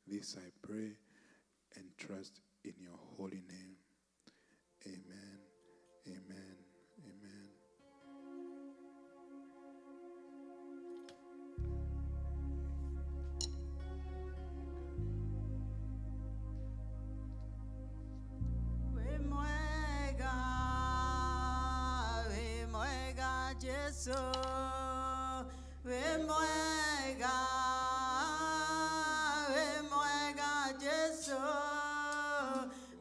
This I pray and trust in your holy name. Amen, amen, amen. Jesus, we mwega, Jesus,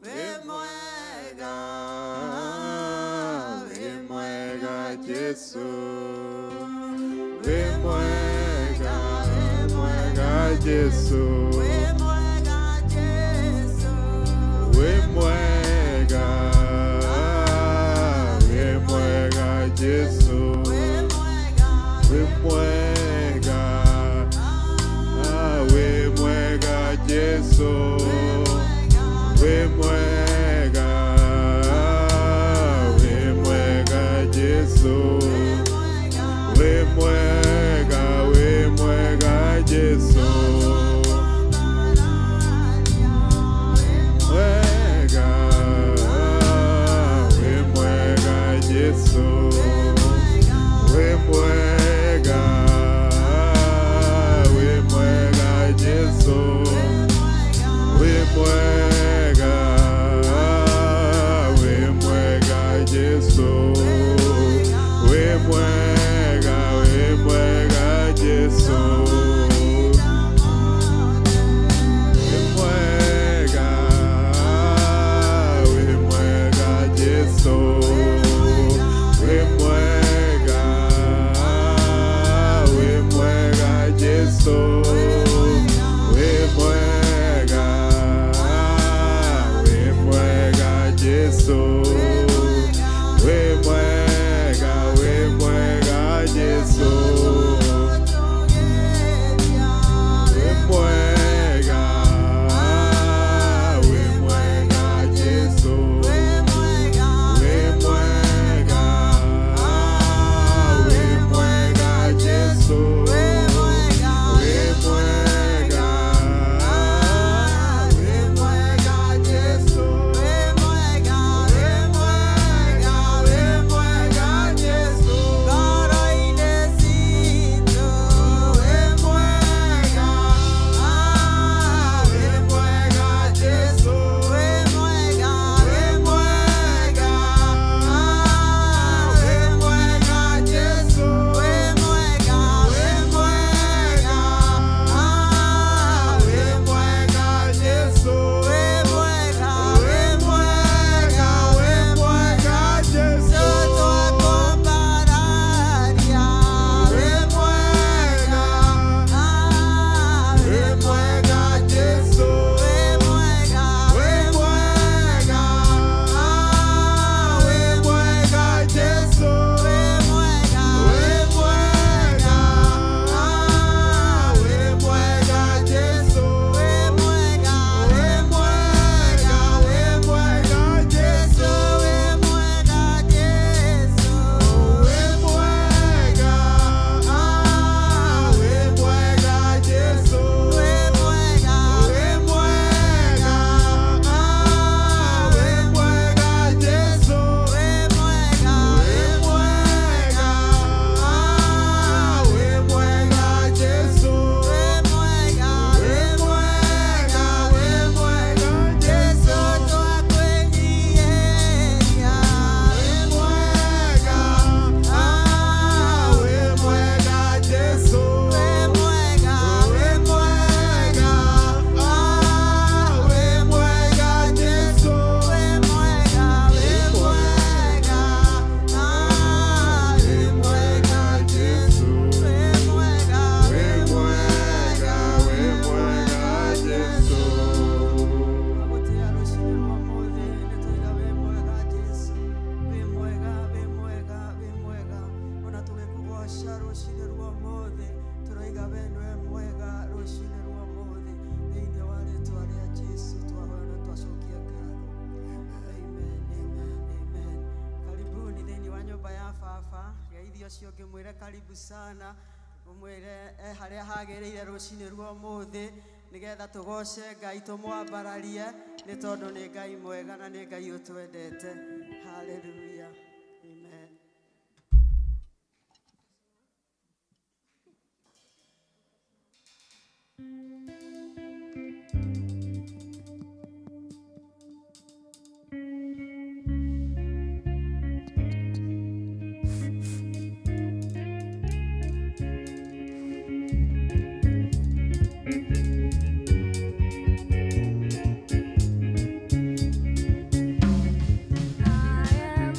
we mwega, Jesus, we mwega, Jesus, we mwega, Jesus, we mwega, Jesus, we mwega, we mwega, Jesus, we mwega, Jesus, we mwega, Jesus, mwega, we mwega, Jesus. We mwega, Jesus. We mwega, Jesus. We mwega, Jesus. nigetha tugoce Ngai tumwambararie ni tondu ni Ngai mwega na ni Ngai utwendete. Hallelujah. Amen. I am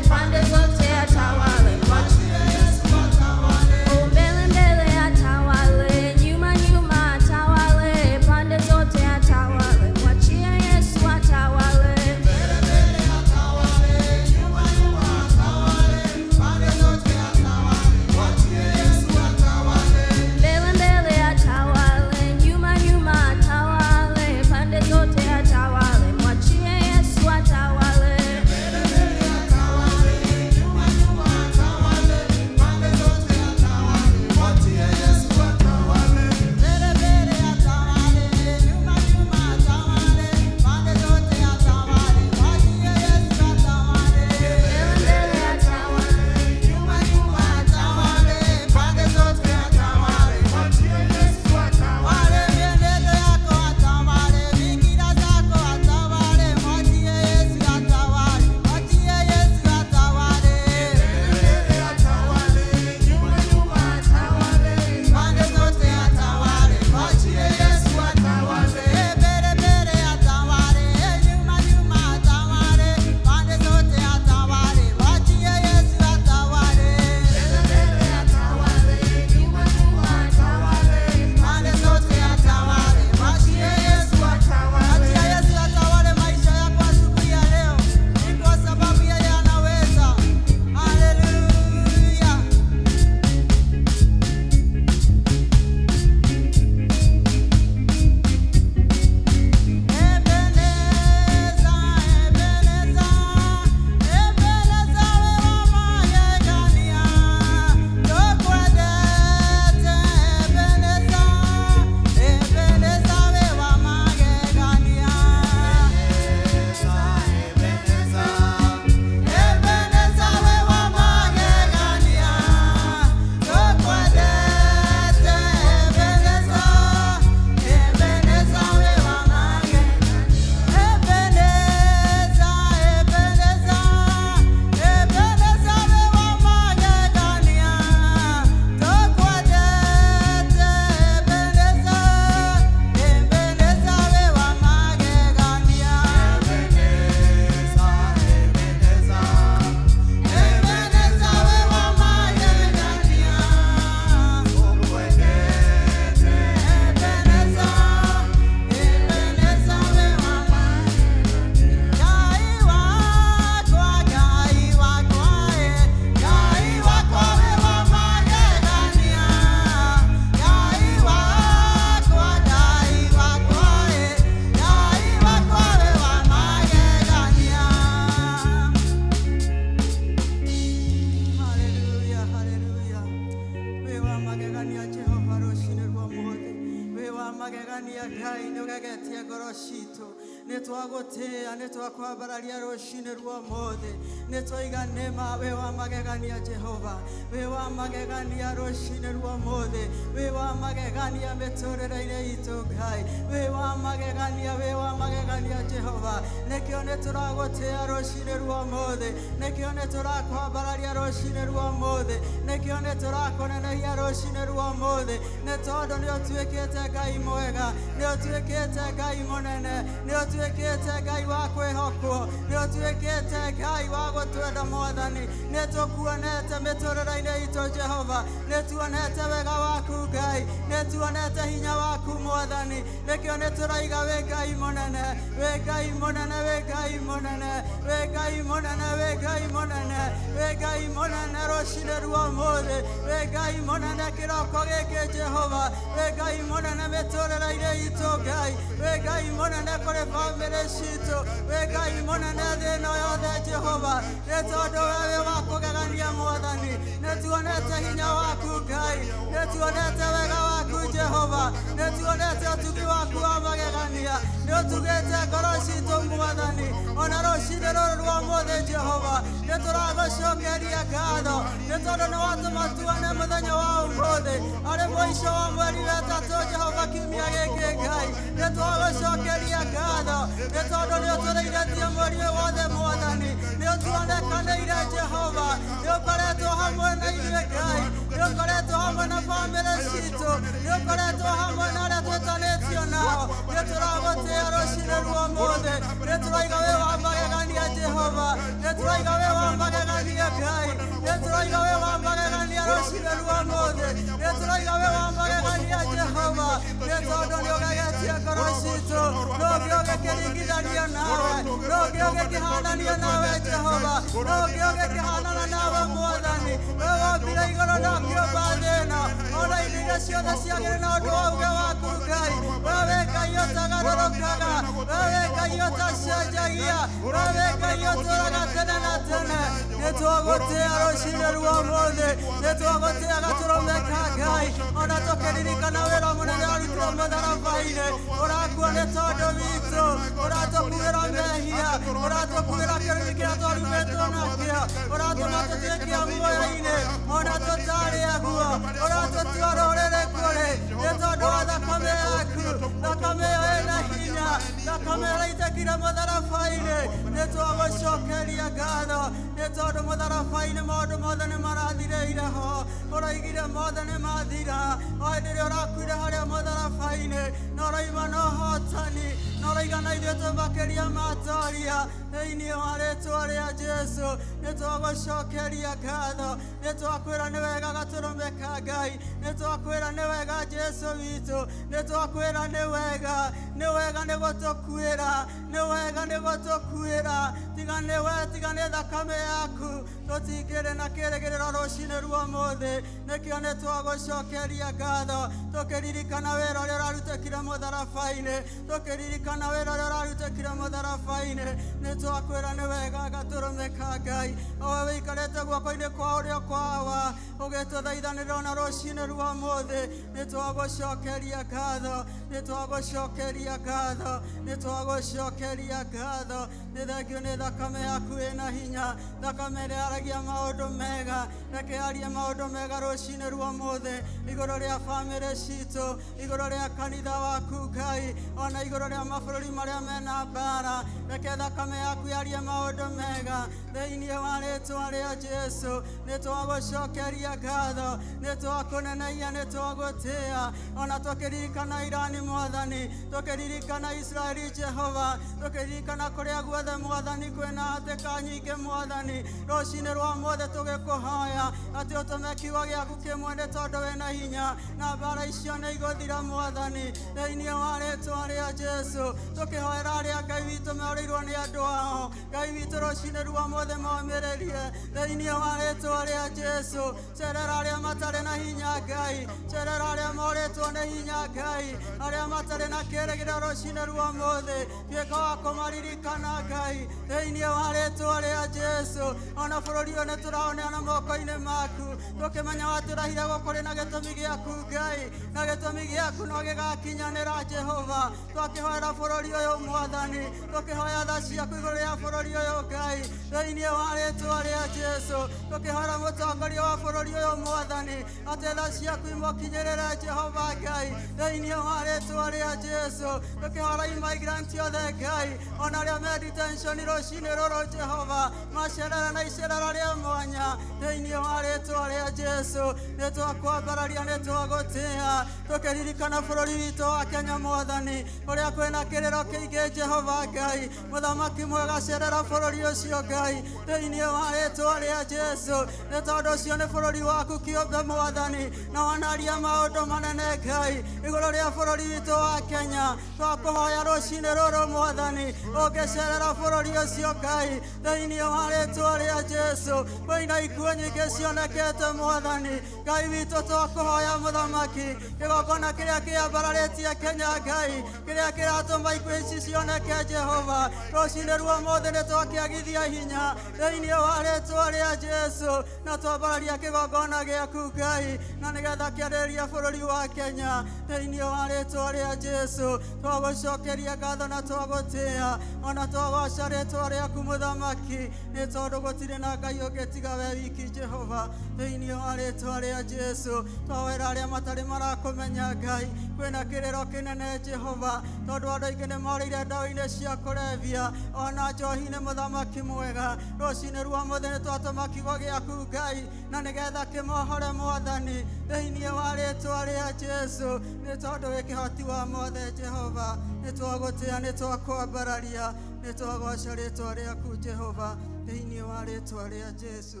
Hallelujah, Ngai nugegetie ngoro ciitũ nĩ twagũtĩĩa nĩ twakwambararia rũcinĩ ruomothe nĩ twoiganĩma wĩ wa magegania Jehova wĩ wa magegania rũcinĩ ruomothe wĩ wa magegania mĩtũrĩre-inĩ itũ Ngai wĩ wa magegania Jehova nĩkĩo nĩ tũragũtĩĩa rũcinĩ ruomothe nĩkĩo nĩ tũrakwambararia rũcinĩ ruomothe nĩkĩo nĩ tũrakũnenehia rũcinĩ ruomothe nĩ tondũ nĩ ũtuĩkĩte Ngai mwega nĩ ũtuĩkĩte Ngai mũnene nĩ ũtuĩkĩte Ngai wa kwĩhokwo nĩ ũtuĩkĩte Ngai wa gũtwenda Mwathani nĩ tũkuonete mĩtũrĩre-inĩ itũ Jehova nĩ tuonete wega waku Ngai nĩ tuonete hinya waku Mwathani nĩkĩo nĩ tũraiga wĩ Ngai mũnene wĩ Ngai mũnene wĩ Ngai mũnene wĩ Ngai mũnene wĩ Ngai mũnene wĩ Ngai mũnene rũcinĩ ruomothe wĩ Ngai mũnene kĩroko gĩkĩ Jehova wĩ Ngai mũnene mĩtũrĩre-inĩ itũ Ngai wĩ Ngai mũnene kũrĩ bamĩrĩ citũ wĩ Ngai mũnene thĩ ĩno yothe Jehova nĩ tondũ we wĩ wa kũgegania Mwathani nĩ tuonete hinya waku Ngai nĩ tuonete wega waku Jehova nĩ tuonete ũtugi waku wa magegania nĩ ũtugĩte ngoro citũ Mwathani ona rũcinĩ rũrũ ruomothe Jehova nĩ tũragũcokeria ngatho nĩ tondũ nĩ watũma tuone mũthenya wa ũmũthĩ arĩ mũico wa mweri wetatũ Jehova kiumia gĩkĩ Ngai nĩ twagũcokeria ngatho nĩ tondũ nĩ ũtũrĩithĩtie mweri ũyũ wothe Mwathani nĩ ũtuonekanĩire Jehova nĩ ũkoretwo hamwe na ithuĩ Ngai nĩ ũkoretwo hamwe na bamĩrĩ citũ nĩ ũkoretwo hamwe na arĩa twĩtanĩtio nao nĩ tũragũtĩĩa rũcinĩ ruomothe nĩ tũraiga wĩ wa magegania Jehova nĩ tũraiga wĩ wa magegania Ngai nĩ tũraiga wĩ wa magegania rũcinĩ ruomothe nĩ tũraiga wĩ wa magegania Jehova nĩ tondũ nĩ ũgegetie ngoro citũ ndũngĩ ũgĩkĩringithanio nawe ndũngĩ ũgĩkĩhananio nawe Jehova ndũngĩ ũgĩkĩhanana nawe Mwathani we wombire igũrũ na ũkĩũmba thĩ ĩno ona indo iria ciothe ciagĩrĩ na ũndũ wa uge waku Ngai we wĩ Ngai ũtagarũrũkaga we wĩ Ngai ũtacenjagia we wĩ Ngai ũtũũraga tene na tene nĩ twagũtĩĩa rũcinĩ ruomothe nĩ twagũtĩĩa gatũrũme ka Ngai ona tũkĩririkana wĩra mũnene ũrutire mũtharaba-inĩ ũrakuo nĩ tondũ witũ ũratũkuĩra mehia ũratũkuĩra kĩrumi kĩrĩa twarumĩtwo nakĩo ũratũma tũtuĩke muoyo-inĩ ona tũtarĩ aguo ũratũtua rũrĩrĩ kũrĩ nĩ tondũ wa thakame yaku thakame ĩyo ĩna hinya thakame ĩraitĩkire mũtharaba-inĩ nĩ twagũcokeria ngatho nĩ tondũ mũtharaba-inĩ maũndũ mothe nĩ marathirĩire ho ũraigire mothe nĩ mathira o hĩndĩ ĩrĩa ũrakuire harĩa mũtharaba-inĩ na ũraima na ũhotani na ũraiga na ithuĩ twĩ makĩria ma toria thĩinĩ wa rĩĩtwa rĩa Jesũ nĩ twagũcokeria ngatho nĩ twakwĩra nĩ wega gatũrũme ka Ngai nĩ twakwĩra nĩ wega Jesũ witũ nĩ twakwĩra nĩ wega nĩ gũtũkuĩra nĩ wega nĩ gũtũkuĩra tiga nĩ we tiga nĩ thakame yaku tũtingĩrĩ na kĩĩrĩgĩrĩro rũcinĩ ruomothe nĩkĩo nĩ twagũcokeria ngatho tũkĩririkana wĩra ũrĩa ũrarutĩkire mũtharaba-inĩ tũkĩririkana wĩra ũrĩa ũrarutĩkire mũtharaba-inĩ nĩ twakwĩra nĩ wega gatũrũme ka Ngai o we wĩikarĩte guoko-inĩ kwa ũrĩo kwawa ũgĩtũthaithanĩra ona rũcinĩ ruomothe nĩ twagũcokeria ngatho nĩ twagũcokeria ngatho nĩ twagũcokeria ngatho nĩ thengio nĩ thakame yaku ĩna hinya thakame ĩrĩa yaragia maũndũ mega reke yarie maũndũ mega rũcinĩ ruomothe igũrũ rĩa bamĩrĩ citũ igũrũ rĩa kanitha waku Ngai ona igũrũ rĩa mabũrũri marĩa mena mbara reke thakame yaku yarie maũndũ mega thĩinĩ wa rĩĩtwa rĩa Jesũ nĩ twagũcokeria ngatho nĩ twakũneneia nĩ twagũtĩĩa ona tũkĩririkana Irani Mwathani tũkĩririkana Isiraeli Jehova tũkĩririkana kũrĩa guothe Mwathani kwĩna hatĩka nyingĩ Mwathani rũcinĩ ruomothe tũgĩkũhoya atĩ ũtũme kiugo gĩaku kĩmwe nĩ tondũ wĩna hinya na mbara icio nĩ igũthira Mwathani thĩinĩ wa rĩĩtwa rĩa Jesũ tũkĩhoera arĩa Ngai witũ meũrĩirwo nĩ andũ ao Ngai witũ rũcinĩ ruomothe maumĩrĩrie thĩinĩ wa rĩĩtwa rĩa Jesũ cerera arĩa matarĩ na hinya Ngai cerera arĩa morĩtwo nĩ hinya Ngai arĩa matarĩ na kĩĩrĩgĩrĩro rũcinĩ ruomothe tuĩka wa kũmaririkana Ngai thĩinĩ wa rĩĩtwa rĩa Jesũ ona bũrũri bũrũri ũyũ nĩtũraũneana moko-inĩ maku tũkĩmenya watũrahire gũkũrĩ na gĩtũmi gĩaku Ngai na gĩtũmi gĩaku no gĩgakinyanĩra Jehova twakĩhoera bũrũri ũyũ Mwathani tũkĩhoya tha ciaku igũrũ rĩa bũrũri ũyũ Ngai thĩinĩ wa rĩĩtwa rĩa Jesũ tũkĩhoera mũtongoria wa bũrũri ũyũ Mwathani atĩ tha ciaku imũkinyĩrĩre Jehova Ngai thĩinĩ wa rĩĩtwa rĩa Jesũ tũkĩhoera immigrant othe Ngai ona arĩa me detention rũcinĩ rũrũ Jehova macerera na icerera rĩa mwanya thĩinĩ wa rĩĩtwa rĩa Jesũ nĩtwakwambararia nĩtwagũtĩĩa tũkĩririkana bũrũri witũ wa Kenya Mwathani ũrĩa kwĩna kĩrĩro kĩingĩ Jehova Ngai mũthamaki mwega cerera bũrũri ũcio Ngai thĩinĩ wa rĩĩtwa rĩa Jesũ nĩ tondũ ũcio nĩ bũrũri waku kĩũmbe Mwathani na wanaria maũndũ manene Ngai igũrũ rĩa bũrũri witũ wa Kenya twakũhoya rũcinĩ rũrũ Mwathani ũngĩcerera bũrũri ũcio Ngai thĩinĩ wa rĩĩtwa rĩa Jesũ kwĩna ikuũ nyingĩ cionekete Mwathani Ngai witũ twakũhoya mũthamaki kĩgongona kĩrĩa kĩambararĩtie Kenya Ngai kĩrĩa kĩratũma ikuũ ici cioneke Jehova rũcinĩ rwa ũmũthĩ nĩtwakĩagithia hinya thĩinĩ wa rĩĩtwa rĩa Jesũ na twambararia kĩgongona gĩaku Ngai na nĩgetha kĩarĩrĩria bũrũri wa Kenya thĩinĩ wa rĩĩtwa rĩa Jesũ twagũcokeria ngatho na twagũtĩĩa ona twagoca rĩĩtwa rĩaku mũthamaki nĩ tondũ gũtirĩ na Ngai ũngĩ tiga we wiki Jehova thĩinĩ wa rĩĩtwa rĩa Jesũ twawĩra arĩa matarĩ marakũmenya Ngai kwĩna kĩrĩro kĩnene Jehova tondũ andũ aingĩ nĩ morĩire ndawa-inĩ cia kũrebia ona njohi-inĩ mũthamaki mwega rũcinĩ rwa mũthĩ nĩ twatũma kiugo gĩaku Ngai na nĩgetha kĩmohore Mwathani thĩinĩ wa rĩĩtwa rĩa Jesũ nĩ tondũ wĩ kĩhoti wa mothe Jehova nĩ twagũtĩĩa nĩ twakwambararia nĩ twagoca rĩĩtwa rĩaku Jehova thĩinĩ wa rĩĩtwa rĩa Jesũ.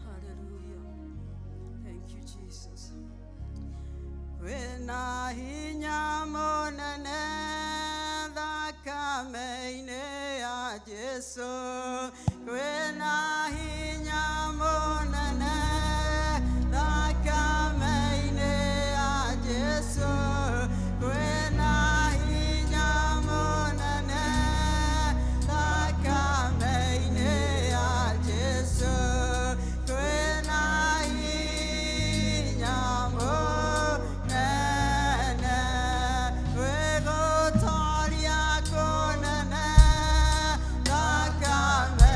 Hallelujah. Thank you Jesus. Wĩna hinya mũnene thakame-inĩ ya Jesũ wĩna hinya mũnene thakame-inĩ ya Jesũ wĩna hinya mũnene thakame-inĩ ya Jesũ wĩna hinya mũnene wĩgũtoria kũnene thakame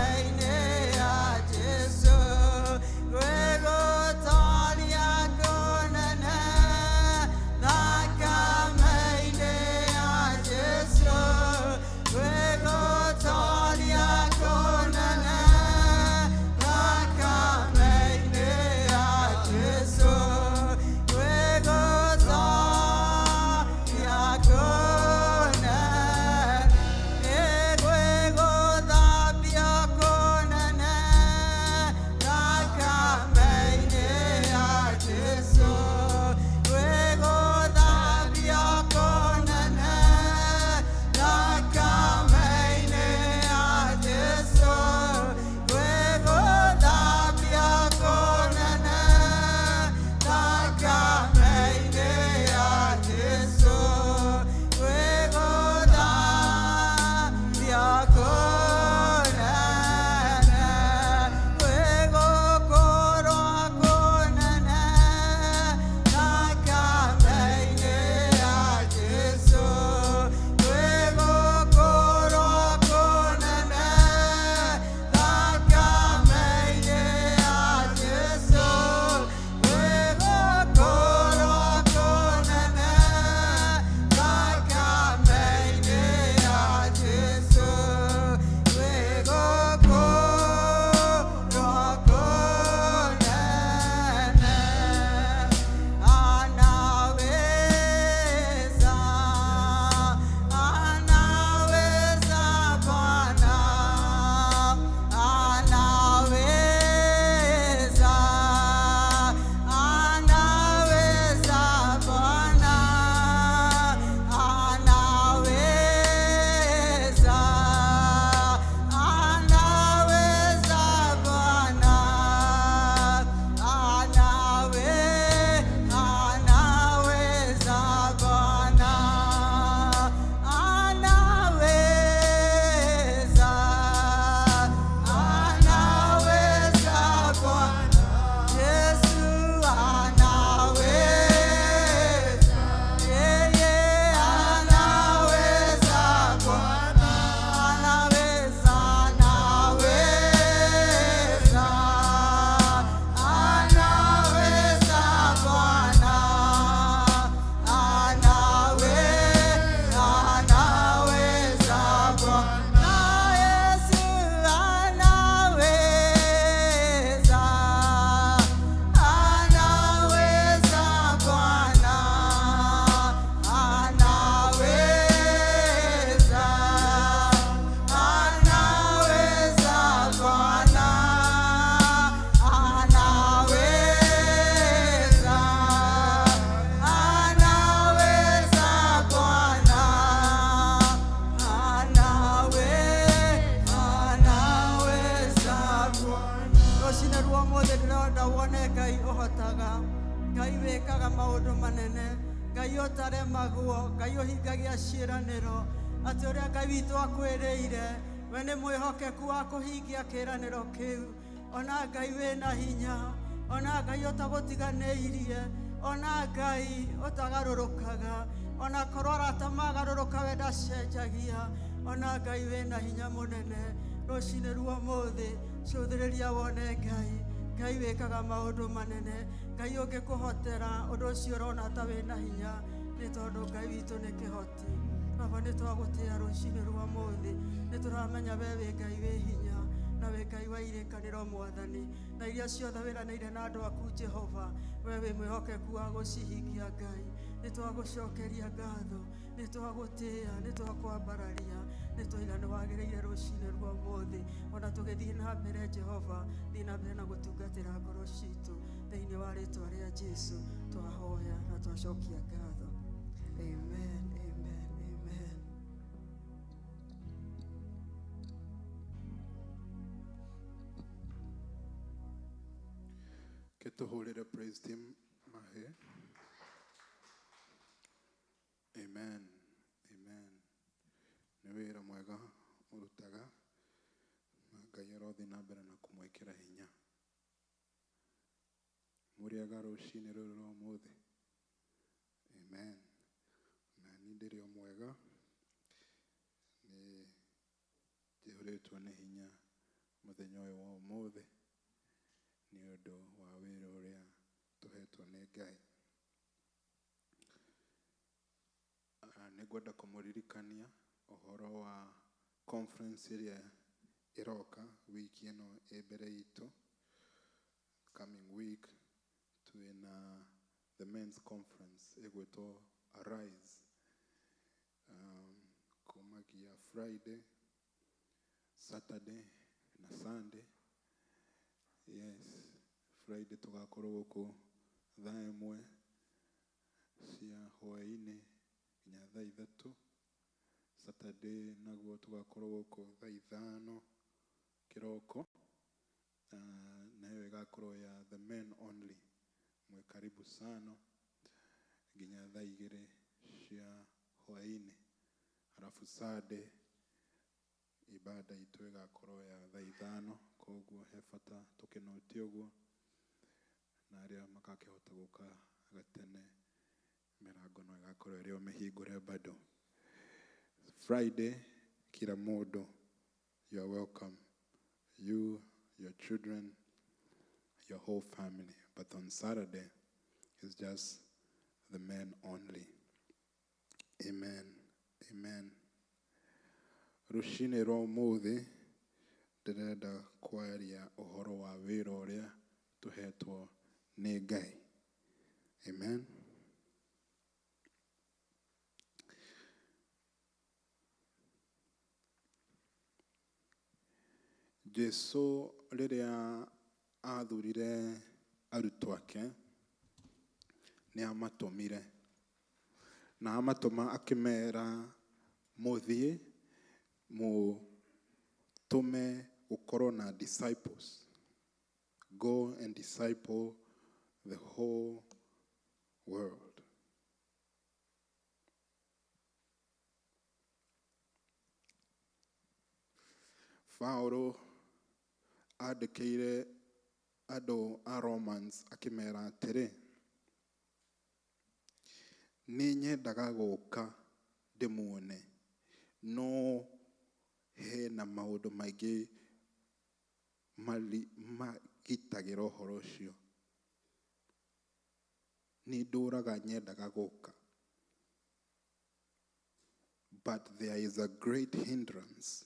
mothe ndĩrenda wone Ngai ũhotaga, Ngai wĩkaga maũndũ manene, Ngai ũtaremagwo, Ngai ũhingagia ciĩranĩro, atĩ ũrĩa Ngai witũ akwĩrĩire, we nĩ mwĩhokeku wa kũhingia kĩĩranĩro kĩu. Ona Ngai wĩna hinya, ona Ngai ũtagũtiganĩirie, ona Ngai ũtagarũrũkaga, ona korwo arata magarũrũka we ndacenjagia, ona Ngai wĩna hinya mũnene. Rũciinĩ rwa ũmũthĩ cũthĩrĩria wone Ngai, Ngai wĩkaga maũndũ manene, Ngai ũngĩkũhotera ũndũ ũcio ũrona ta wĩna hinya, nĩ tondũ Ngai witũ nĩ kĩhoti. Baba, nĩ twagũtĩĩa rũciinĩ rwa ũmũthĩ, nĩ tũramenya we wĩ Ngai wĩ hinya, na wĩ Ngai wa irĩkanĩro Mwathani, na iria ciothe wĩranĩire na andũ aku Jehova, we wĩ mwĩhokeku wa gũcihingia Ngai. Nĩ twagũcokeria ngatho, nĩ twagũtĩĩa, nĩ twakwambararia, nĩ twoiga nĩ wagĩrĩire rũciinĩ rwa ũmũthĩ, ona tũgĩthiĩ na mbere Jehova, thiĩ na mbere na gũtungatĩra ngoro citũ thĩinĩ wa rĩĩtwa rĩa Jesũ twahoya na twacokia ngatho. Amen, amen, amen. Ketuhurire praise team mahe. Amen, amen. Nĩ wĩra mwega ũrutaga, na Ngai arothi na mbere na kũmwĩkĩra hinya. Mũrĩega rũciinĩ rũrũ rwa ũmũthĩ. Amen. Na niĩ ndĩrĩ o mwega, nĩ njihũrĩtwo nĩ hinya mũthenya ũyũ wa ũmũthĩ nĩ ũndũ wa wĩra ũrĩa tũhetwo nĩ Ngai. Nĩ ngwenda kũmũririkania ũhoro wa conference ĩrĩa ĩroka wiki ĩno ĩ mbere itũ. Coming week twĩna the men's conference ĩgwĩtwo Arise, kumagia Friday, Saturday na Sunday. Yes, Friday tũgakorwo gũkũ thaa ĩmwe cia hwaĩ-inĩ nginya thaa ithatũ. Saturday naguo tũgakorwo gũkũ thaa ithano kĩroko, nayo ĩgakorwo ya the men only. Mwe karibu sana nginya thaa igĩrĩ cia hwaĩ-inĩ. Halafu Sunday ibada itũ ĩgakorwo ya thaa ithano, koguo he bata tũkĩnotie ũguo, na arĩa makakĩhota gũka gatene mĩrango no ĩgakorwo ĩrĩ o mĩhingũre bado. Friday kila mũndũ, you are welcome, you, your children, your whole family. But on Saturday it's just the men only. Amen, amen. Rũciinĩ rwa ũmũthĩ ndĩrenda kwaria ũhoro wa wĩra ũrĩa tũhetwo nĩ Ngai. Amen. Jesũ rĩrĩa athurire arutwo ake nĩ amatũmire, na amatũma akĩmera mũthiĩ mũtũme gũkorwo na disciples. Go and disciple the whole world. Paulo andĩkĩire andũ a Romans akĩmera atĩrĩ, nĩ nyendaga gũka ndĩmuone, no hena maũndũ maingĩ magitagĩra ũhoro ũcio. Nĩ ndũraga nyendaga gũka, but there is a great hindrance.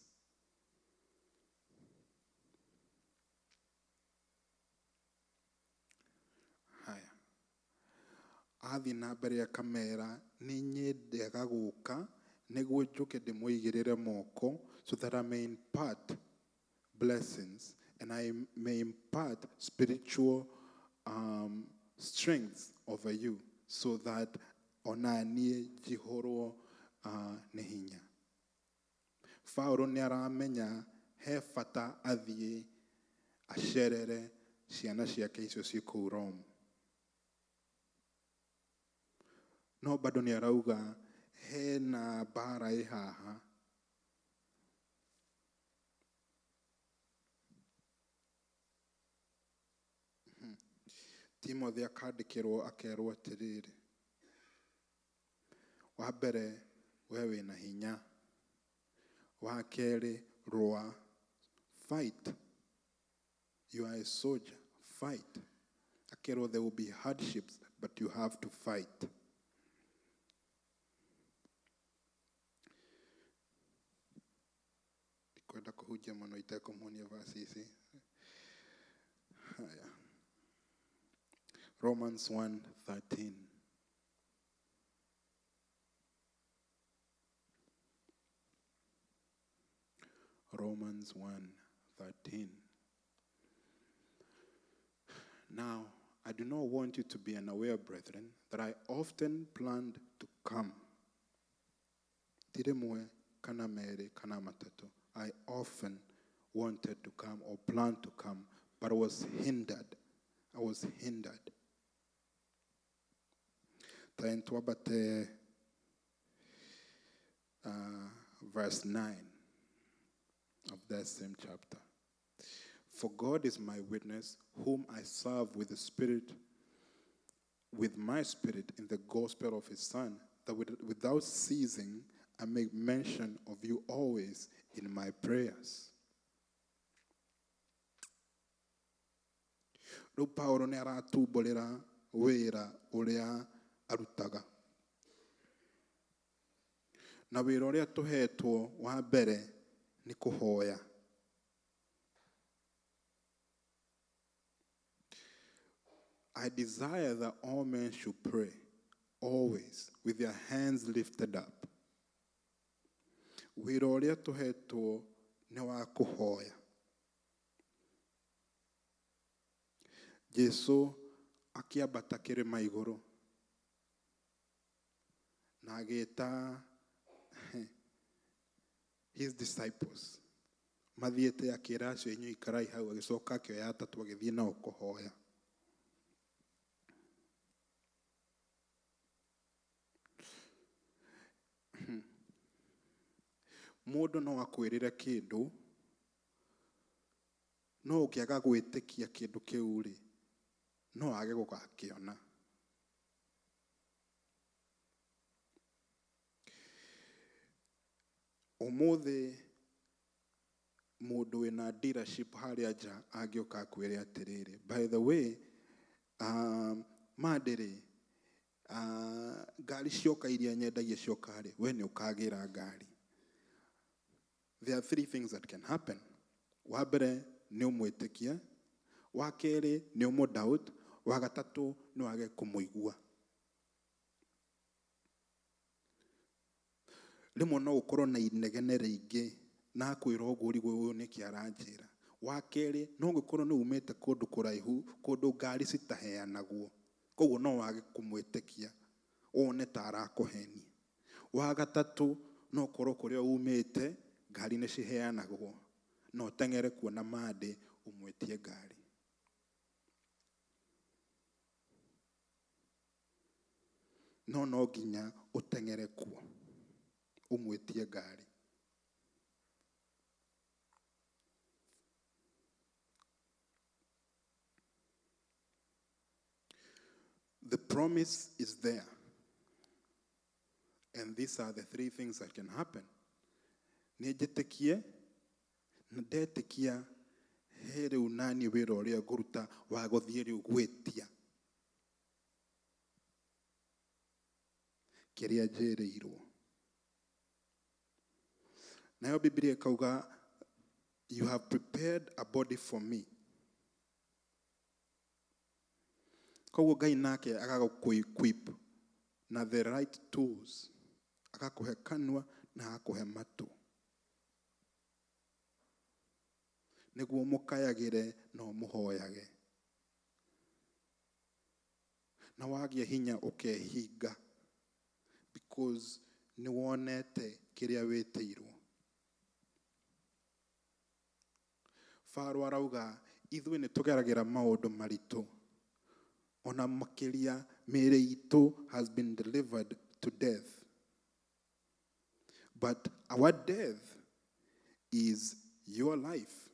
Haya, athiĩ na mbere akamera, nĩ nyendaga gũka nĩguo njoke ndĩmũigĩrĩre moko, so that I may impart blessings and I may impart spiritual strength over you, so that ona niĩ njihũrwo nĩ hinya. Paulo nĩ aramenya he bata athiĩ acerere ciana ciake icio ciĩ kũu Rome. No bado nĩ arauga hena mbara ĩ haha. Timothy akandĩkĩrwo akerwo atĩrĩrĩ, wa mbere we wĩna hinya, wa kerĩ rũa, fight. You are a soldier, fight. Akerwo there will be hardships, but you have to fight. Ndikwenda kũhunjia mũno itekũmuonia verse ici. Haya. Romans 1:13. Romans 1:13. Now, I do not want you to be unaware, brethren, that I often planned to come. Tiremwe kana mere kana matatu. I often wanted to come or planned to come, but I was hindered. I was hindered. Taentwabate verse 9 of that same chapter. For God is my witness, whom I serve with the Spirit, with my spirit in the gospel of his Son, that without ceasing I make mention of you always in my prayers. Rĩu Paulo nĩ aratũmbolera wĩra ũrĩa arutaga. Na wĩra ũrĩa tũhetwo wa mbere nĩ kũhoya. I desire that all men should pray, always, with their hands lifted up. Wĩra ũrĩa tũhetwo nĩ wa kũhoya. Jesu akĩambata kĩrĩma igũrũ na agĩĩta his disciples. Mathiĩte akĩra acio inyuĩ ikarai hau, agĩcoka akĩoya atatũ agĩthiĩ nao kũhoya. Mũndũ no akwĩrĩre kĩndũ, no ũkĩaga gwĩtĩkia kĩndũ kĩu rĩ, no age gũgakĩona. Ũmũthĩ mũndũ wĩna dealership harĩa nja angĩũka akwĩre atĩrĩrĩ, by the way, mandĩrĩ, ngari cioka iria nyendagia cioka rĩ, we nĩ ũkagĩra ngari. There are three things that can happen. Wa mbere nĩ ũmwĩtĩkia, wa kerĩ nĩ ũmũdoubt, wa gatatũ nĩ wage kũmũigua. Rĩmwe no ũkorwo na inegene rĩingĩ na akwĩra ũguo ũrigwo ũyũ nĩkĩ aranjĩra. Wa kerĩ no gũkorwo nĩ umĩte kũndũ kũraihu, kũndũ ngari citaheanagwo, koguo no wage kũmwĩtĩkia, wone ta arakũhenia. Wa gatatũ no ũkorwo kũrĩa umĩte ngari nĩ ciheanagwo, no ũteng'ere kuona mandĩ ũmwĩtie ngari. No nginya ũteng'ere kuo ũmwĩtie ngari. The promise is there. And these are the three things that can happen. Nĩnjĩtĩkie, na ndetĩkia he rĩu nani wĩra ũrĩa ngũruta wa gũthiĩ rĩu gwĩtia kĩrĩa njĩrĩirwo. Nayo Biblia ikauga, you have prepared a body for me. Koguo Ngai nake agagũequip na the right tools. Agakũhe kanua na agakũhe matũ. Nĩguo mũkayagĩre na mũhoyage. Na wagĩa hinya ũkehinga, because nĩ wonete kĩrĩa wĩtĩirwo. Faro arauga, ithuĩ nĩ tũgeragĩra maũndũ maritũ. Ona makĩria mĩĩrĩ itũ has been delivered to death. But our death is your life.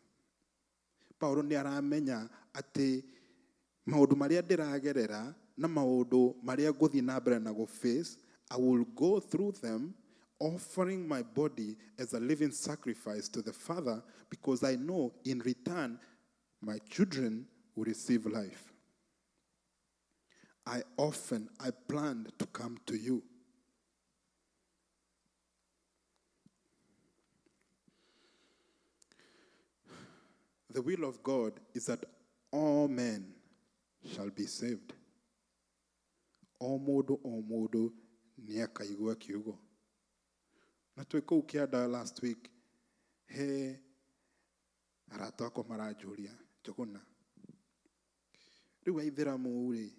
Paulo nĩ aramenya atĩ maũndũ marĩa ndĩragerera na maũndũ marĩa ngũthiĩ na mbere na gũface, I will go through them offering my body as a living sacrifice to the Father, because I know in return my children will receive life. I planned to come to you. The will of God is that all men shall be saved. O mũndũ nĩ akaigua kiugo. Na twĩ kũu kĩanda last week, he arata akwa maranjũria, Njuguna, rĩu Aithĩramu-rĩ,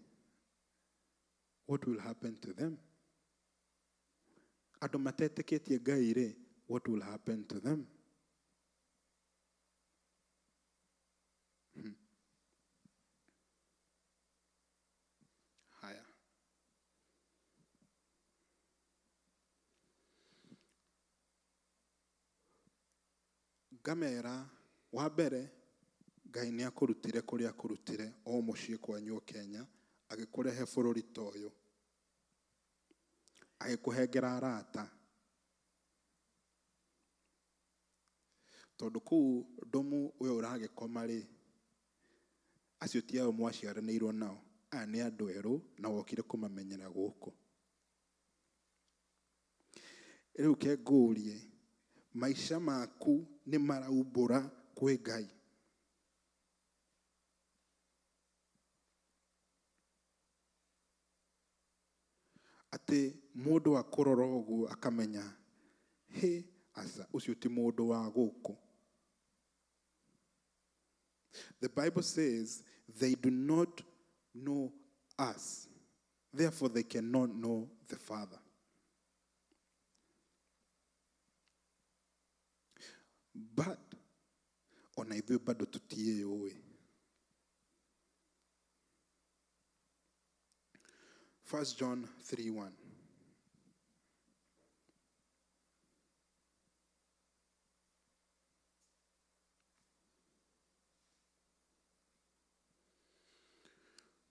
what will happen to them? Andũ matetĩkĩtie Ngai-rĩ, what will happen to them? Haya. Ngamera wa mbere, Ngai nĩ akũrutire kũrĩa akũrutire o mũciĩ kwanyu Kenya, agĩkũrehe bũrũri ta ũyũ, agĩkũhengera arata. Tondũ kũu Ndomu ũyũ ũragĩkoma-rĩ, acio ti ao mwaciaranĩirwo nao, aya nĩ andũ erũ na wokire kũmamenyera gũkũ. Rĩu ke ngũrie, maica maku nĩ maraumbũra kwĩ Ngai? Atĩ mũndũ akũrora ũguo akamenya, aca ũcio ti mũndũ wa gũkũ. The Bible says they do not know us, therefore they cannot know the Father. But ona ithuĩ bado tutiĩyũĩ. 1 John 3:1.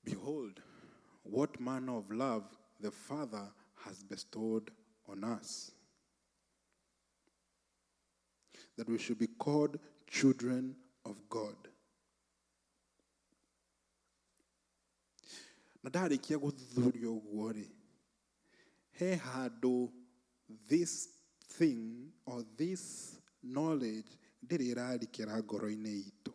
Behold, what manner of love the Father has bestowed on us, that we should be called children of God. Na ndarĩkia gũthuthuria ũguo-rĩ, he handũ this thing or this knowledge ndĩrĩ ĩrarikĩra ngoro-inĩ itũ.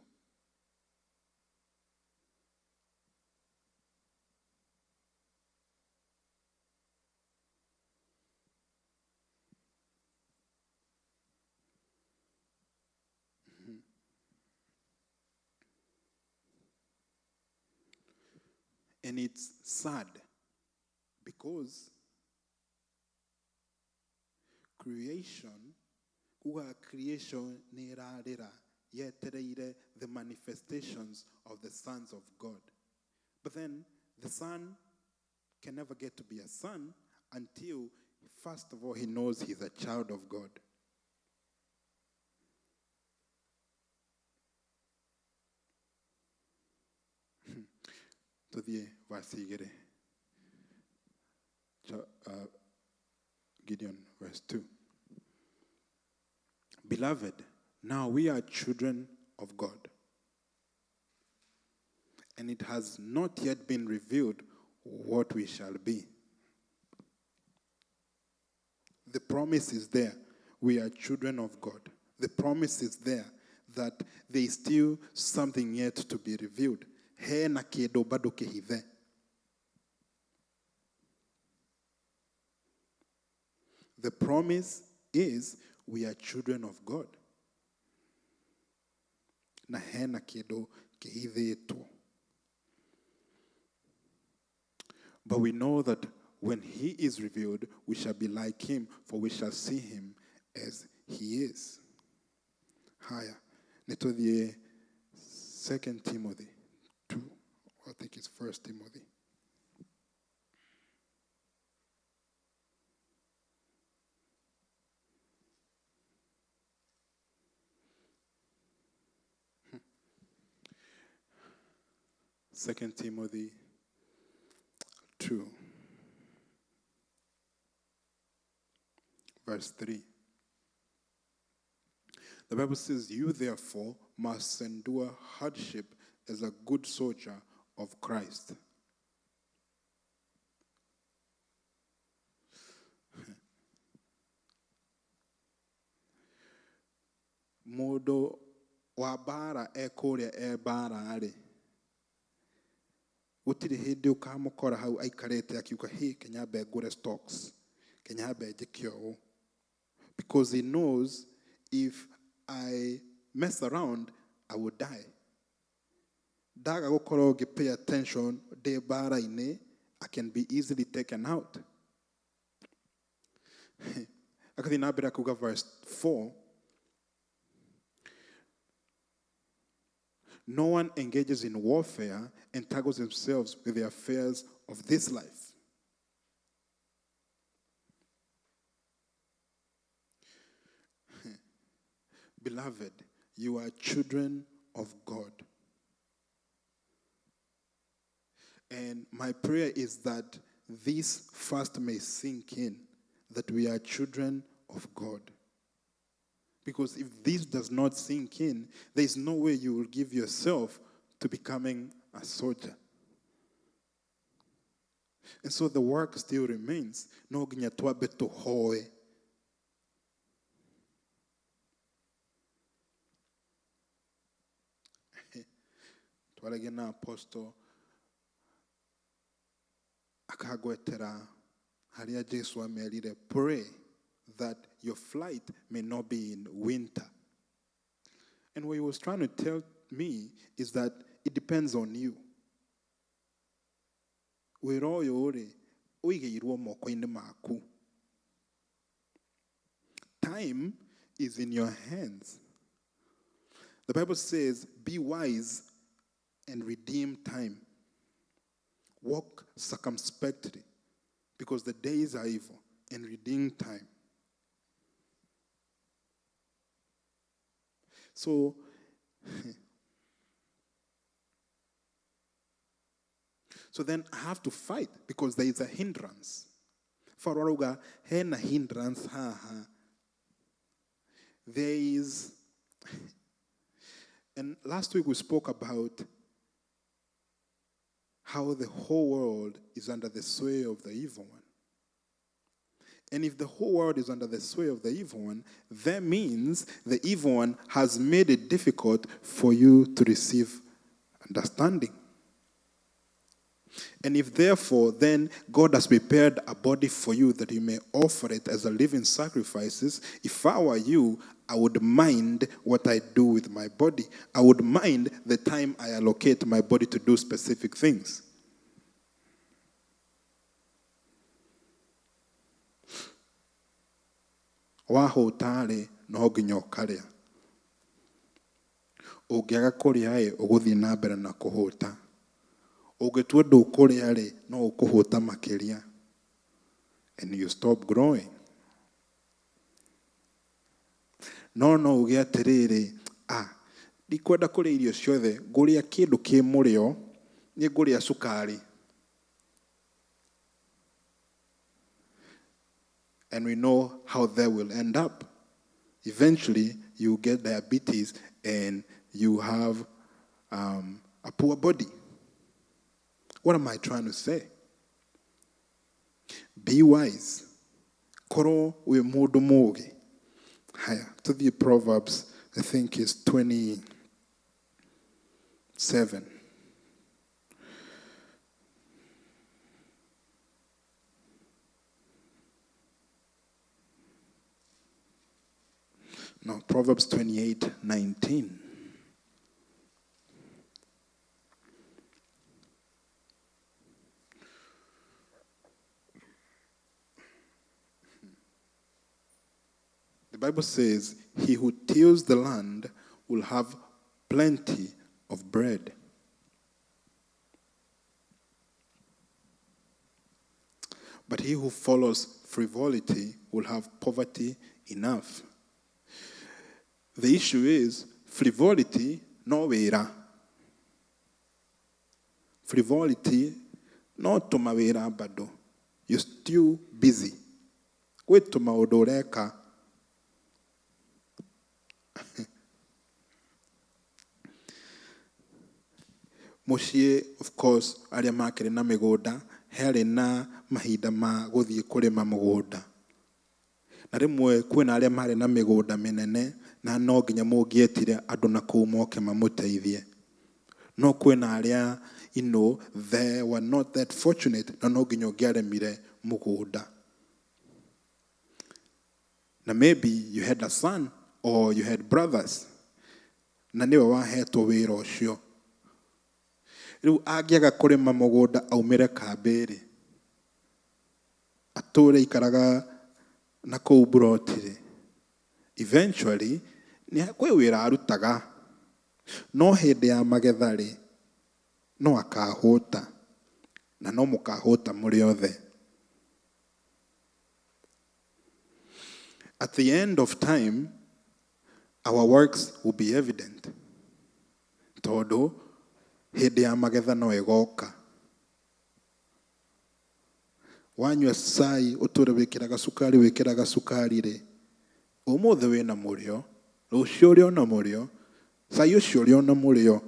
And it's sad because creation nĩ ĩrarĩra yetereire the manifestations of the sons of God. But then the son can never get to be a son until, first of all, he knows he's a child of God. Tuthiĩ verse 2. Gideon, verse 2. Beloved, now we are children of God, and it has not yet been revealed what we shall be. The promise is there. We are children of God. The promise is there that there is still something yet to be revealed. Hena kĩndũ bado kĩhithe. The promise is we are children of God. Na hena kĩndũ kĩhithĩtwo. But we know that when he is revealed, we shall be like him, for we shall see him as he is. Haya, nituthiĩ 2 Timothy 2. I think it's 1 Timothy. Second Timothy 2, verse 3. The Bible says, "You therefore must endure hardship as a good soldier of Christ." Mũndũ wa bara ekũrĩa bara arĩ gũtirĩ hĩndĩ ũkamũkora hau aikarĩte akiuga hey kenyambe ngũre stocks kenyambe njĩke ũũ, because he knows if I mess around I will die. Ndaga gũkorwo pay attention ndĩ bara-inĩ, I can be easily taken out. Akathi na mbere akuga verse 4, "No one engages in warfare entangles themselves with the affairs of this life." Beloved, you are children of God. And my prayer is that this first may sink in, that we are children of God. Because if this does not sink in, there is no way you will give yourself to becoming a soldier. And so the work still remains. No ginya twabe tuhoe. Twarage na apostle akagwetera haria Jesu amerire, pray that your flight may not be in winter. And what he was trying to tell me is that it depends on you. Time is in your hands. The Bible says, be wise and redeem time. Walk circumspectly, because the days are evil, and redeem time. So, then I have to fight because there is a hindrance. Faroga hena hindrance There is, and last week we spoke about how the whole world is under the sway of the evil one. And if the whole world is under the sway of the evil one, that means the evil one has made it difficult for you to receive understanding. And if therefore then God has prepared a body for you that you may offer it as a living sacrifices, if I were you, I would mind what I do with my body. I would mind the time I allocate my body to do specific things. Wahotare no nginya ũkarĩa. Ũngĩaga kũrĩa ũgũthiĩ na mbere na kũhũta. Ũngĩtua ndũkũrĩa no ũkũhũta makĩria. And you stop growing. No ũgĩe atĩrĩrĩ, ndikwenda kũrĩa irio ciothe, ngũrĩa kĩndũ kĩ mũrĩo, nĩ ngũrĩa cukari. And we know how that will end up. Eventually, you get diabetes and you have a poor body. What am I trying to say? Be wise. Koro we mũndũ mũũgĩ. Haya, to the Proverbs, I think it's 27. No, Proverbs 28:19. The Bible says, he who tills the land will have plenty of bread. But he who follows frivolity will have poverty enough. The issue is frivolity no wera. Frivolity no tuma wera bado. You're still busy. Wait tuma odoreka. Mushie, of course, aria makere na migoda, here na mahinda ma guthie kurima mugoda. Na rimwe kwina aria mari na migoda minene na no nginya mungietire andu na kuu moke mamuteithie. No kwina aria, they were not that fortunate na no nginya ungiaremire mugoda. Na maybe you had a son or you had brothers. Na niwe wahetwo wira ucio. Riu angiaga kurima mugoda aumire kambiri. Ature ikaraga na kou brotire. Eventually, ni kwe wira arutaga. No hindi ya magetha ri, no akahota. Na no mukahota muri othe. At the end of time, our works will be evident. Todo hindi ya magetha no egoka. Wanywa sai uture wikiraga sukari ri. Umuthe wina murio, rucio uri ona murio, sai ucio uri ona murio.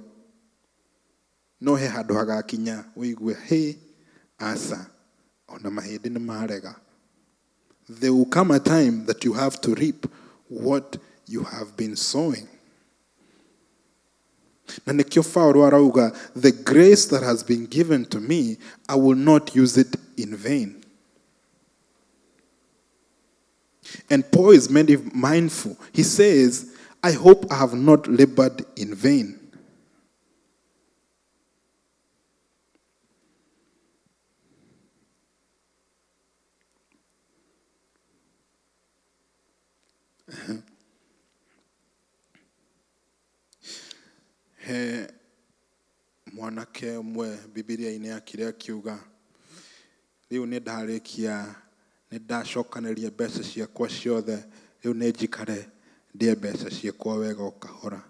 No he handu hagakinya wigue he asa ona mahindi ni marega. There will come a time that you have to reap what you have been sowing. Na nikio Paulo arauga, the grace that has been given to me, I will not use it in vain. And Paul is made mindful. He says, I hope I have not labored in vain. He mwanake mwe Biblia ine akire akiuga riu ni ndarikia ni ndacokanĩria mbeca ciakwa ciothe riu ni njikare ndie mbeca ciakwa wega ukahora.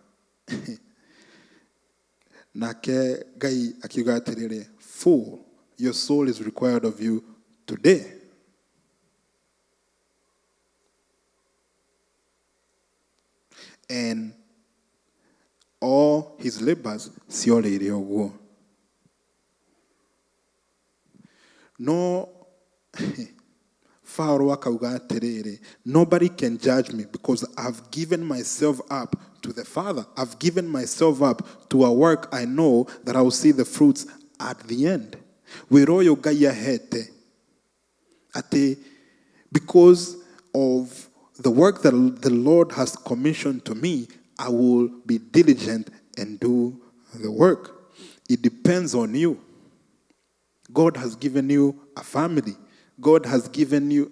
Nake Ngai akiuga atiriri, fool, your soul is required of you today. And all his labors ciorĩire ũguo. No, Pharaoh akauga atiriri, nobody can judge me because I've given myself up to the Father. I've given myself up to a work I know that I will see the fruits at the end. Wiroyo Gaia hete. Ate, because of the work that the Lord has commissioned to me, I will be diligent and do the work. It depends on you. God has given you a family. God has given you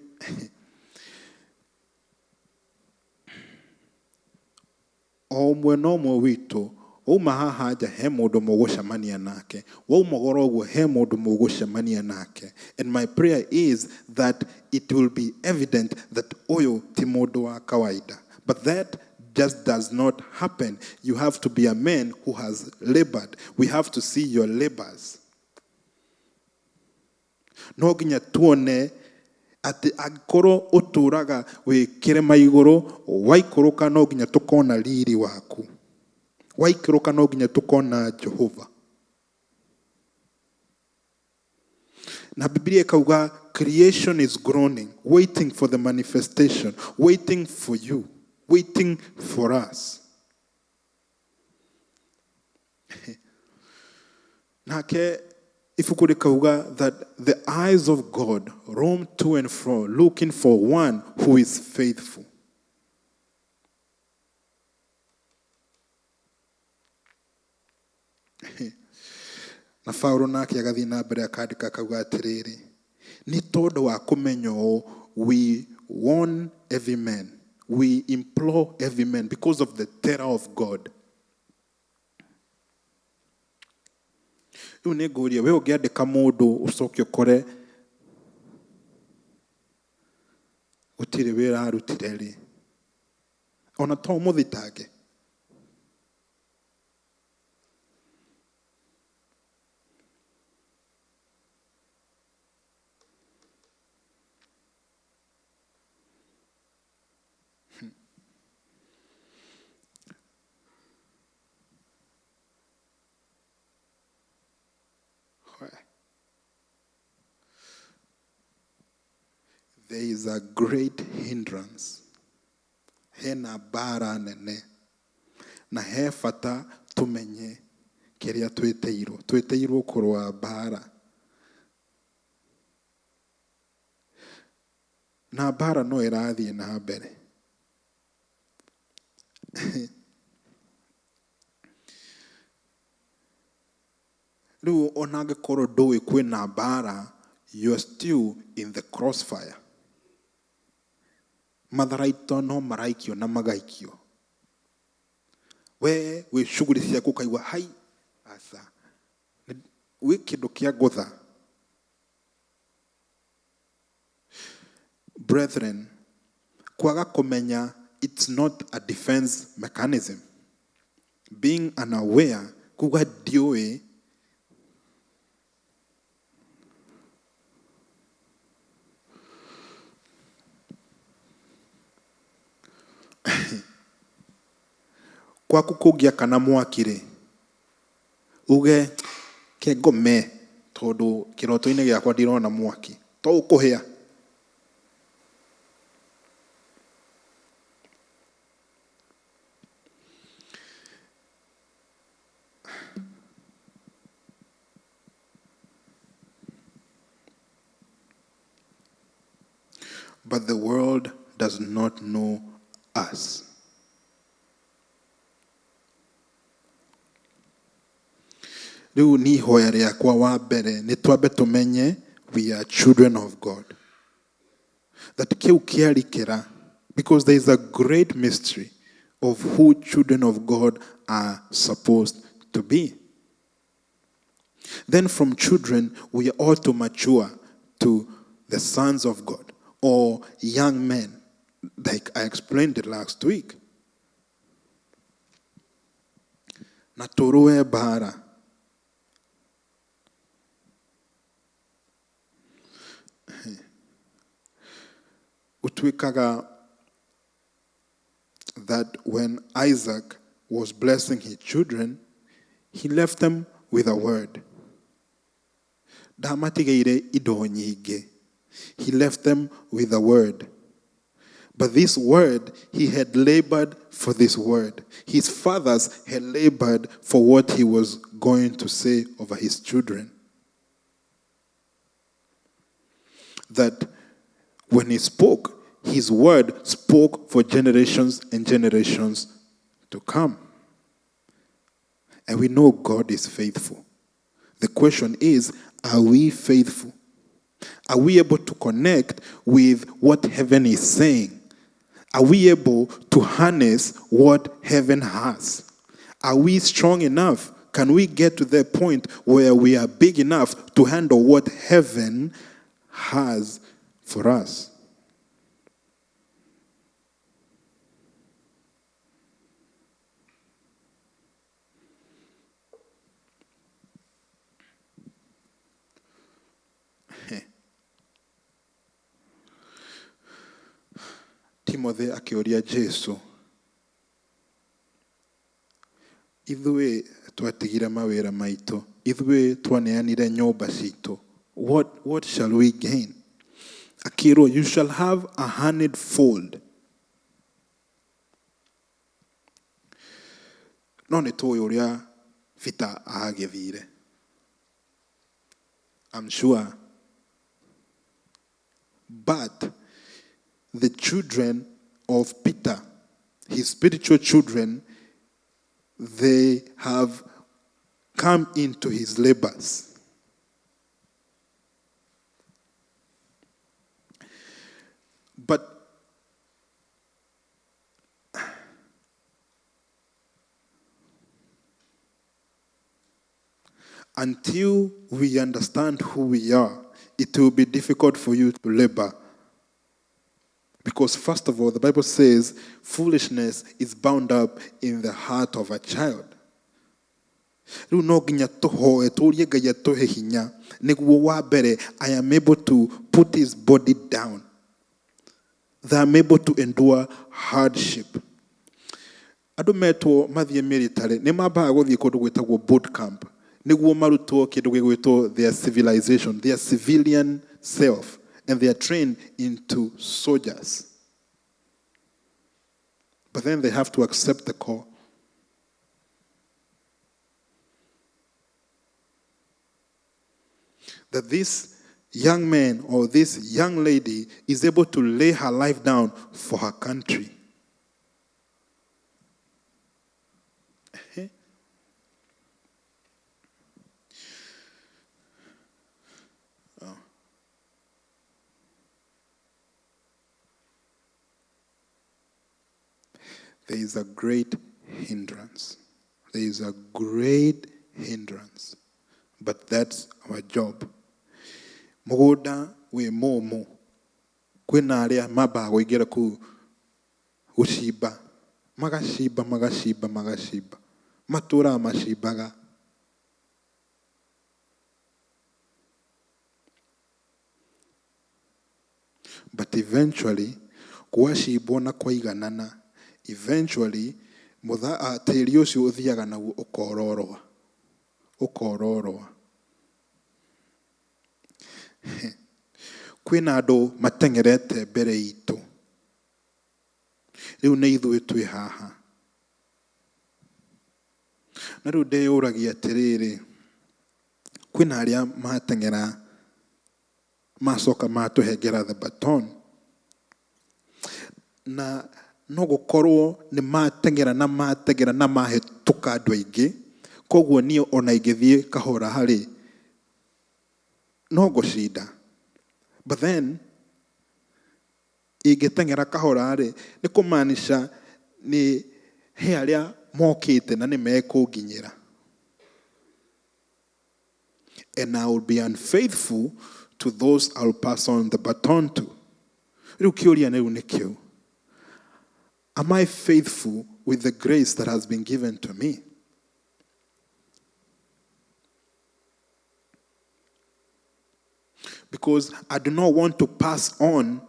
omwe no mwe witu uma haha aja he mundu mugucemania nake wauma goro guo he mundu mugucemania nake. And my prayer is that it will be evident that oyo ti mundu wa kawaida. But that just does not happen. You have to be a man who has labored. We have to see your labors. No ginya tuone ati agoro uturaga wikire maiguru waikuruka no ginya tukona riri waku. Waikuruka no ginya tukona Jehova. Na Biblia ikauga creation is groaning, waiting for the manifestation, waiting for you, waiting for us. Nake ifuku likauga that the eyes of God roam to and fro, looking for one who is faithful. Na Paulo nake agathii na mbere akandika akauga atiriri, ni tondu wa kumenya we warn every man, we implore every man because of the terror of God. Rĩu nĩ ngũria, we ũngĩandĩka mũndũ ũcoke ũkore gũtirĩ wĩra arutire rĩ, ona to mũthitange. There is a great hindrance. Hena bara nene. Na he bata tumenye kĩrĩa twĩtĩirwo. Twĩtĩirwo kũrũa bara. Na bara no ĩrathiĩ na mbere. Rĩu ona angĩkorwo ndũĩ kwĩna bara, you're still in the crossfire. Matharaito no maraikio na magaikio. We wĩ shughuli ciaku ukaigua hai asa. Wĩ kĩndũ kĩa gũtha. Brethren, kwaga kũmenya, it's not a defense mechanism. Being unaware, kuga ndiũĩ, kwaku kũgia kana mwakire uge ke ngome tondu kiroto-inĩ gĩakwa ndirona mwaki to ũkũhĩa. But the world does not know us. Rĩu ni hoya rĩakwa wa mbere nĩ twambe tumenye we are children of God. That kĩu kĩarikĩra, because there is a great mystery of who children of God are supposed to be. Then from children we ought to mature to the sons of God or young men, like I explained it last week. Na tũrũe bara. Utwikaga that when Isaac was blessing his children, he left them with a word. Ndamatigeire indo nyingĩ. He left them with a word. But this word, he had labored for this word. His fathers had labored for what he was going to say over his children. That when he spoke, his word spoke for generations and generations to come. And we know God is faithful. The question is, are we faithful? Are we able to connect with what heaven is saying? Are we able to harness what heaven has? Are we strong enough? Can we get to the point where we are big enough to handle what heaven has for us? Timothy akĩũria Jesu, ithuĩ twatigire mawĩra maitũ, ithuĩ twaneanire nyũmba citũ, what shall we gain? Akĩrwo, you shall have 100-fold. No nĩ tũĩ ũrĩa Peter agĩthire. I'm sure. But the children of Peter, his spiritual children, they have come into his labors. But until we understand who we are, it will be difficult for you to labor. Because first of all, the Bible says foolishness is bound up in the heart of a child. I am able to put his body down. That I am able to endure hardship. Adu meto mathie military ne maba guthie kundu gwitagwo boot camp niguo marutwo kindu gwitwo their civilization, their civilian self, and they are trained into soldiers. But then they have to accept the call. That this young man or this young lady is able to lay her life down for her country. There is a great hindrance. There is a great hindrance. But that's our job. Mugoda we momo. Kwina aria maba goigera ku ushiba. Magashiba. Matura mashibaga. But eventually, kuashibona kwa iganana. Eventually, mutha tiri ucio uthiaga naguo ukororoa. Kwina andu matengerete mbere itu. Riu ne ithuĩ twĩ haha. Na riu ndeyũragia atĩrĩrĩ, kwina aria matengera macoka matũhengera the baton. Na no gukorwo ni matengera na mahĩtũka andũ aingĩ, koguo niĩ ona ingĩthiĩ kahora harĩ no gũcinda. But then ingĩtengera kahora rĩ nĩ kũmaanisha nĩ he arĩa mokĩte na nĩ mekũnginyĩra. And I will be unfaithful to those I will pass on the baton to. Rĩu kĩũria nĩ rĩu nĩ kĩu. Am I faithful with the grace that has been given to me? Because I do not want to pass on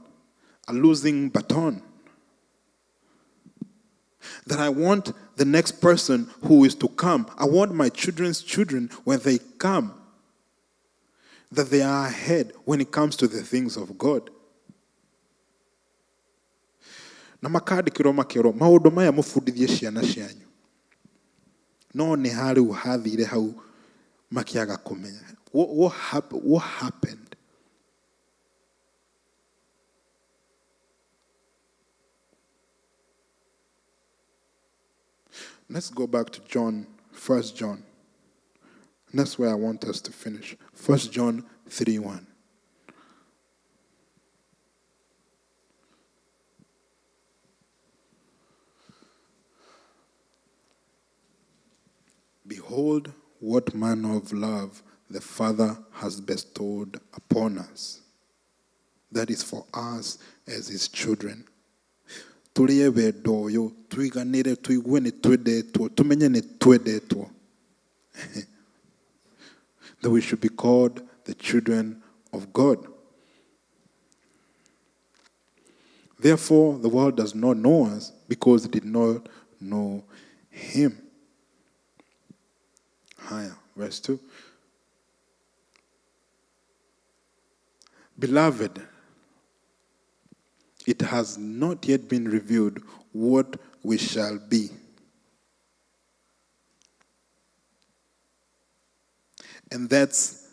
a losing baton. That I want the next person who is to come, I want my children's children, when they come, that they are ahead when it comes to the things of God. Na makandĩkĩrwo makĩrwo maũndũ maya mũbundithie ciana cianyu. No nĩ harĩ hathire hau makĩaga kũmenya. What happened? Let's go back to John, 1 John. And that's where I want us to finish. 1 John 3:1. Behold, what manner of love the Father has bestowed upon us. That is for us as his children. Tulie wendo uyu tuiganire tuigue ni twendetwo tumenye ni twendetwo. That we should be called the children of God. Therefore, the world does not know us because it did not know him. Higher, verse 2. Beloved, it has not yet been revealed what we shall be. And that's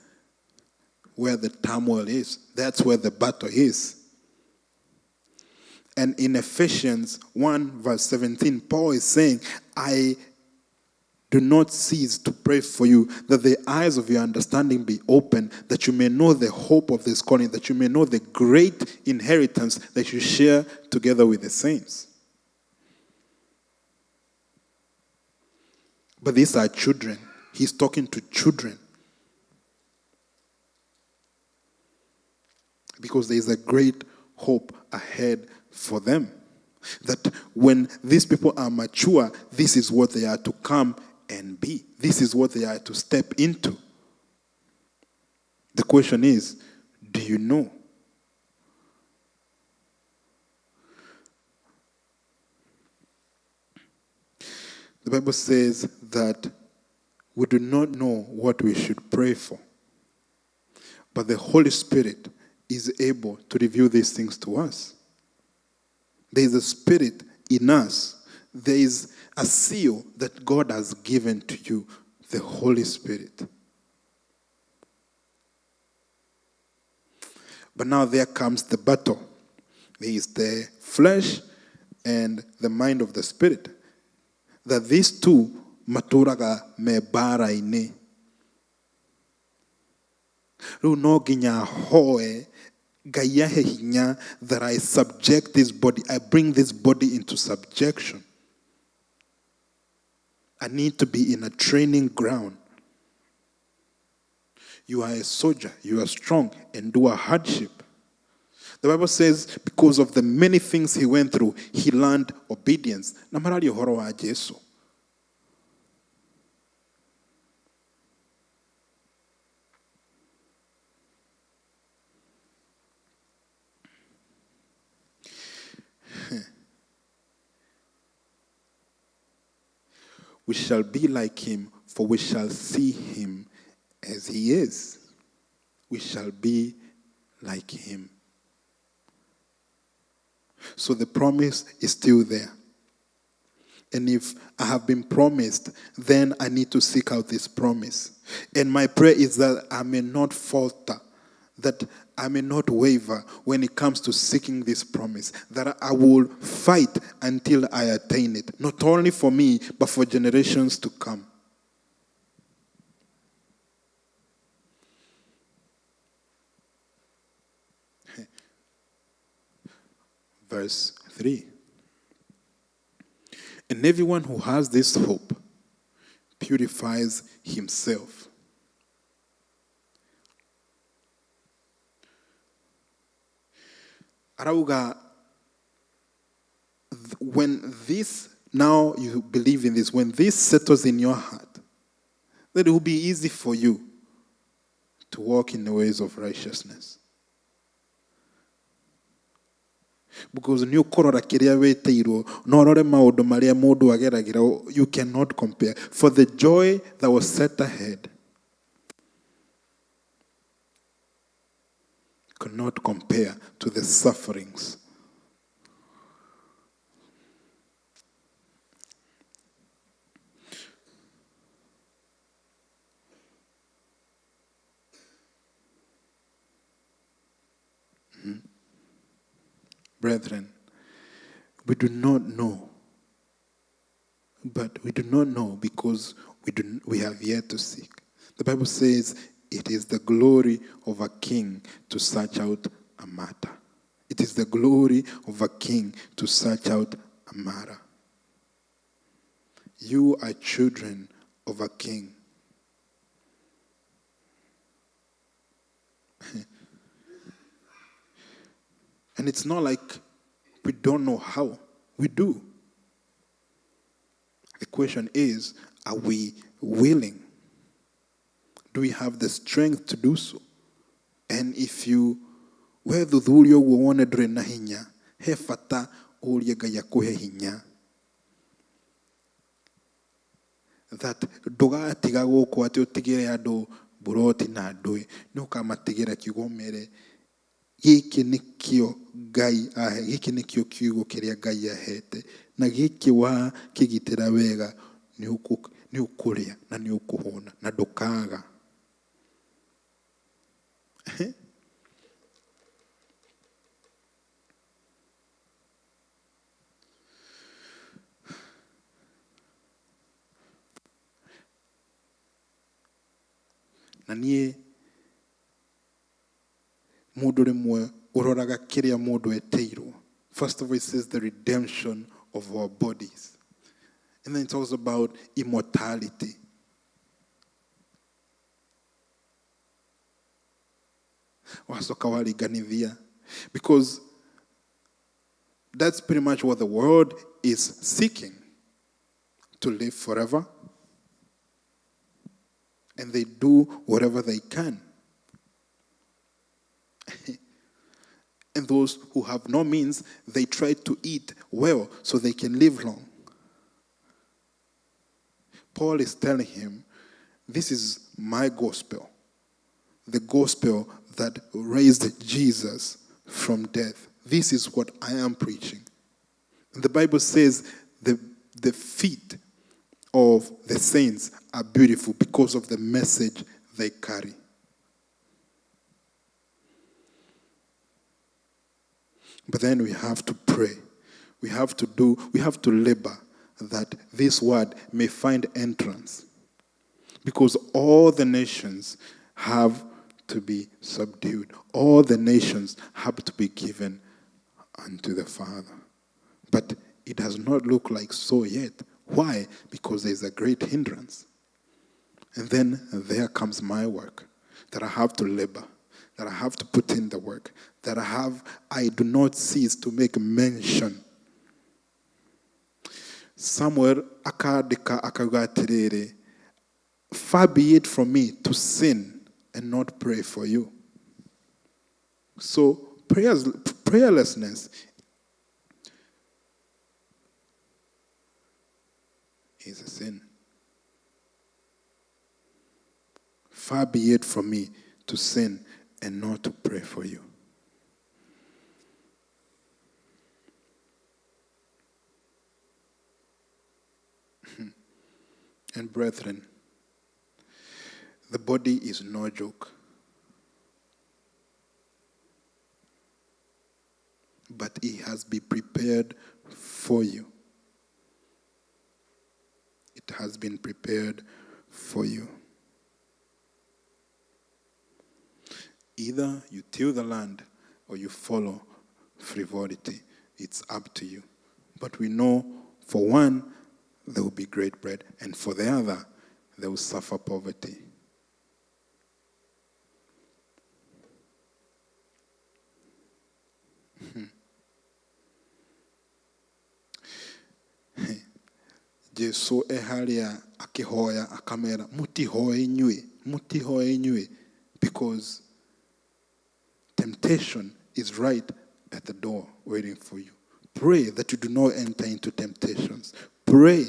where the turmoil is. That's where the battle is. And in Ephesians 1 verse 17, Paul is saying, I do not cease to pray for you that the eyes of your understanding be open, that you may know the hope of this calling, that you may know the great inheritance that you share together with the saints. But these are children. He's talking to children. because there is a great hope ahead for them. That when these people are mature, this is what they are to come and be. This is what they are to step into. The question is, do you know? The Bible says that we do not know what we should pray for, but the Holy Spirit is able to reveal these things to us. There is a spirit in us. There is a seal that God has given to you, the Holy Spirit. But now there comes the battle. There is the flesh and the mind of the Spirit. That these two maturaga me bara-ini. Riu no nginya hoe Ngai ahe hinya that I subject this body, I bring this body into subjection. I need to be in a training ground. You are a soldier, you are strong, endure hardship. The Bible says because of the many things he went through, he learned obedience. Na marari uhoro wa Jesu. We shall be like him, for we shall see him as he is. We shall be like him. So the promise is still there. And if I have been promised, then I need to seek out this promise. And my prayer is that I may not falter, that I may not waver when it comes to seeking this promise, that I will fight until I attain it, not only for me, but for generations to come. Verse 3. And everyone who has this hope purifies himself. Arauga, when this, now you believe in this, when this settles in your heart, then it will be easy for you to walk in the ways of righteousness. Because you cannot compare. For the joy that was set ahead cannot compare to the sufferings. Brethren, we do not know. But we do not know because we have yet to seek. The Bible says it is the glory of a king to search out a matter. It is the glory of a king to search out a matter. You are children of a king. And it's not like we don't know how. We do. The question is, are we willing? Do we have the strength to do so? And if you we thuthurio wone ndure na hinya, he fata urie Ngai akuhe hinya. That ndugatiga guku ati utigire andu buroti na ndui, ni ukamatigira kiugo mere giki nikio Ngai ahe, giki nikio kiugo kiria Ngai ahete, na giki wa kigitira wega ni ukuria na ni ukuhona na ndukaga. Na niĩ mũndũ rĩmwe ũroraga kĩrĩa mũndũ eteirwo. First of all, it says the redemption of our bodies. And then it talks about immortality. wasoka waliganithia. Because that's pretty much what the world is seeking, to live forever. And they do whatever they can. And those who have no means, they try to eat well so they can live long. Paul is telling him, this is my gospel, the gospel that raised Jesus from death. This is what I am preaching. And the Bible says the feet of the saints are beautiful because of the message they carry. But then we have to pray. We have to labor that this word may find entrance. Because all the nations have to be subdued. All the nations have to be given unto the Father. But it does not look like so yet. Why? Because there's a great hindrance. And then there comes my work, that I have to labor, that I have to put in the work, that I do not cease to make mention. Samuel akadika akauga atiriri, far be it from me to sin and not pray for you. So prayerlessness is a sin. Far be it from me to sin and not to pray for you. And brethren, the body is no joke. But it has been prepared for you. It has been prepared for you. Either you till the land or you follow frivolity. It's up to you. But we know for one, there will be great bread, and for the other, they will suffer poverty. Jesu ehalia akihoya akamera mutihoye nyue, because temptation is right at the door waiting for you. Pray that you do not enter into temptations. Pray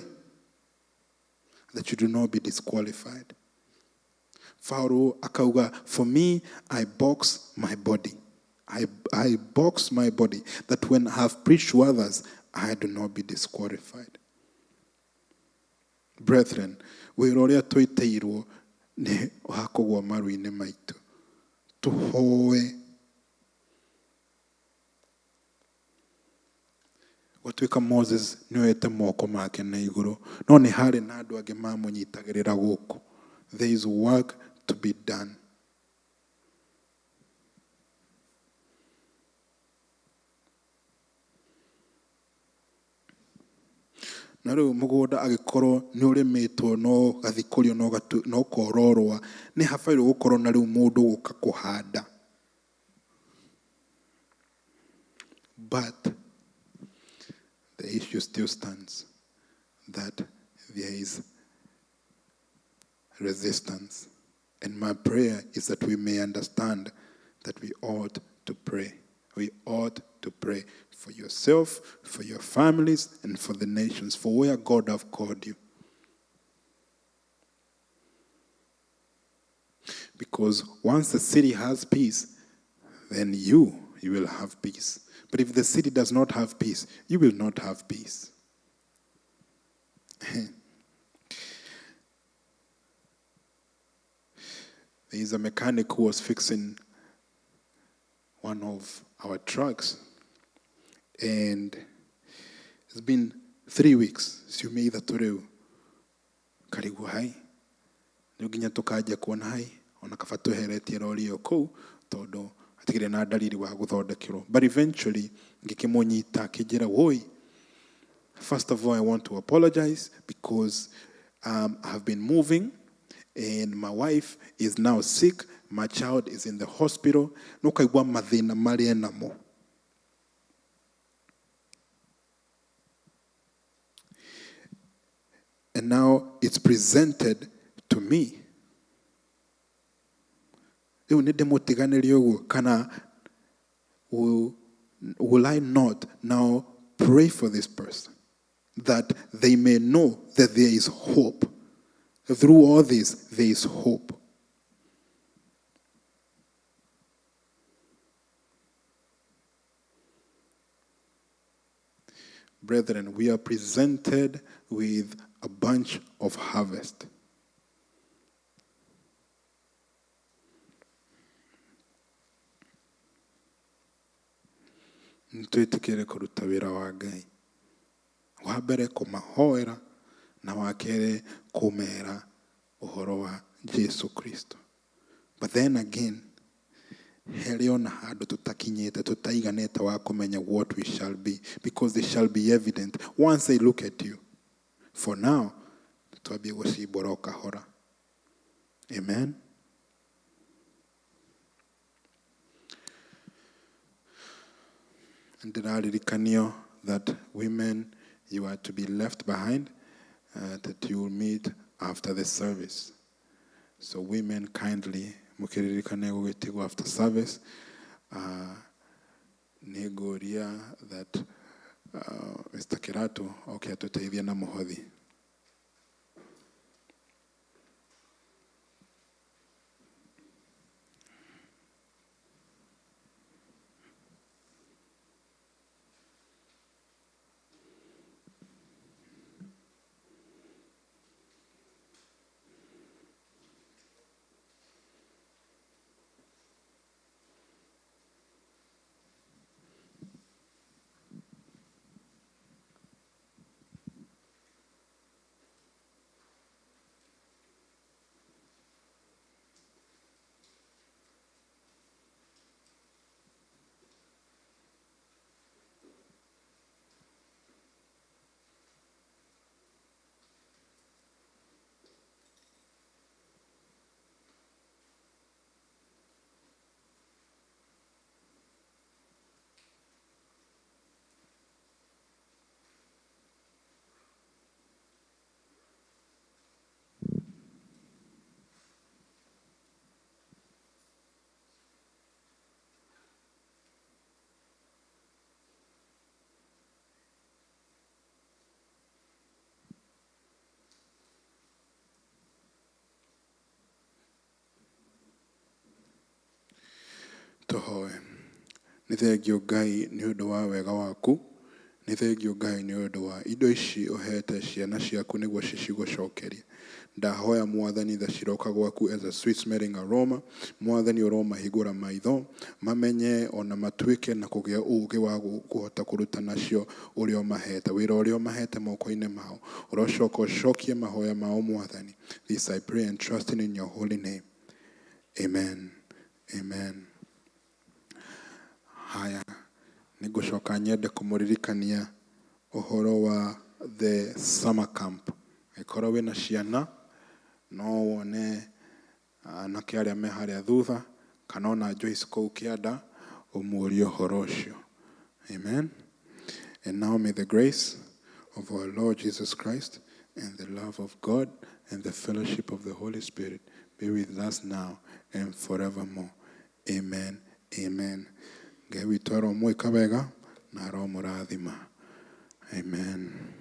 that you do not be disqualified. Pharaoh akauga, for me, I box my body. I box my body, that when I have preached to others, I do not be disqualified. Brethren, wiroria toiteirwo ne hakogwa maru-ine maitu. Tuhoe. Gwatuika Moses nioete moko make na iguru. No ni hari na andu angi mamunyitagirira guku. There is work to be done. Na riu mugunda agikorwo ni urimitwo no gathikurio no kororwa ni habairwo gukorwo na riu mundu guka kuhanda. But the issue still stands that there is resistance. And my prayer is that we may understand that we ought to pray. We ought to pray for yourself, for your families, and for the nations, for where God has called you. Because once the city has peace, then you will have peace. But if the city does not have peace, you will not have peace. There is a mechanic who was fixing one of our trucks, and it's been 3 weeks. Siumeitha tureu karigu hai nuginya tukaje kuona hai ona kaba tweheretie rori iyo kou tondu atigire na dalili wa guthondekirwo. But eventually ngikimunyita kijira woi. First of all, I want to apologize because I have been moving and my wife is now sick, my child is in the hospital, nukaigwa mathina maria namo. And now it's presented to me. Will I not now pray for this person, that they may know that there is hope? Through all this, there is hope. Brethren, we are presented with a bunch of harvest. Ntwitikire kuruta wira wa Ngai. Wa mbere kumahoera na wa kere kumera uhoro wa Jesu Kristo. But then again, heri ona handu tutakinyete tutaiganete wa kumenya what we shall be, because they shall be evident once they look at you. For now, twabie gucibora kahora. Amen. And ndĩraririkanio that women, you are to be left behind, that you will meet after the service. So women, kindly, mukiririkane gugitigwo after service. Negoria that Mr. Kirato, okay, atuteithia na muhothi. Tohoe. Nĩ thengio Ngai nĩ ũndũ wa wega waku. Nĩ thengio Ngai nĩ ũndũ wa indo ici ũhete ciana ciaku nĩguo cicigũcokerie. Ndahoya Mwathani tha ciroka gwaku as a sweet smelling aroma. Mwathani ũromahingũra maitho mamenye ona matuĩke na kũgĩa ũũgĩ wa kũhota kũruta nacio ũrĩa ũmahete, wĩra ũrĩa ũmahete moko-inĩ mao. Ũrocoka ũcokie mahoya mao Mwathani. This I pray and trusting in your holy name. Amen. Amen. Haya, nĩngũcoka nyende kũmũririkania ũhoro wa the summer camp. Ĩkorwo wĩna ciana, no wone anake arĩa me harĩa thutha, kana ona Joyce kũu kĩanda, ũmũrie ũhoro ũcio. Amen. And now may the grace of our Lord Jesus Christ and the love of God and the fellowship of the Holy Spirit be with us now and forevermore. Amen. Amen. Ngai witũ aromwĩka wega na aromũrathima. Amen.